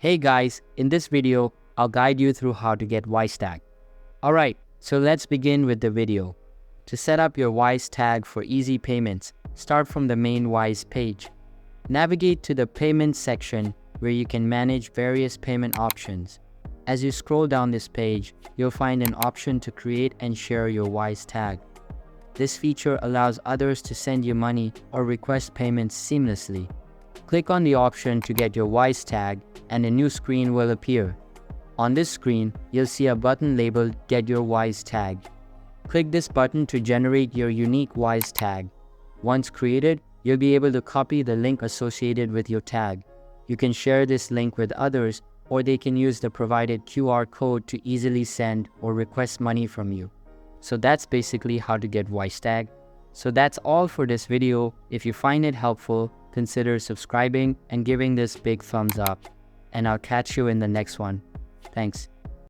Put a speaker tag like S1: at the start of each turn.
S1: Hey guys, in this video, I'll guide you through how to get Wisetag. Alright, so let's begin with the video. To set up your Wisetag for easy payments, start from the main Wise page. Navigate to the Payments section where you can manage various payment options. As you scroll down this page, you'll find an option to create and share your Wisetag. This feature allows others to send you money or request payments seamlessly. Click on the option to get your Wisetag and a new screen will appear. On this screen, you'll see a button labeled Get Your Wisetag. Click this button to generate your unique Wisetag. Once created, you'll be able to copy the link associated with your tag. You can share this link with others, or they can use the provided QR code to easily send or request money from you. So that's basically how to get Wisetag. So that's all for this video. If you find it helpful, consider subscribing and giving this big thumbs up. And I'll catch you in the next one. Thanks.